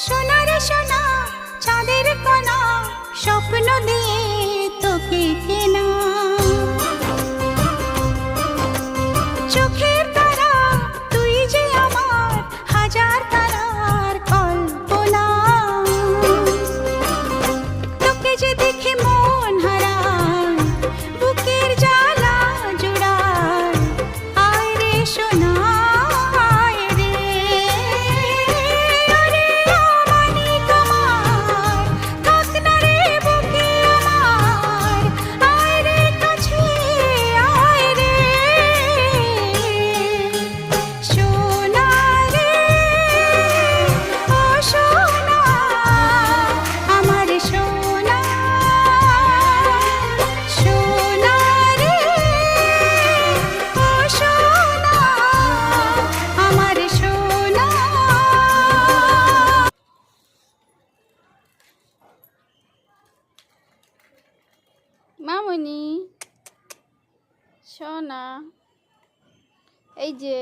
সোনা রে সোনা চাঁদের কণা স্বপ্ন দিয়ে তোকে কেনা চোখের তারা তুই যে আমার হাজার তারার কল্পনা তোকে যে দেখে মন হারায় বুকের জ্বালা জুড়ায় আয় রে সোনা আয় রে ওরে আমানি তোমার থাক না রে বুকে আমার আয় রে কাছে আয় রে সোনা রে ও সোনা আমার সোনা সোনা রে ও সোনা আমার সোনা। মামনি সোনা, এই যে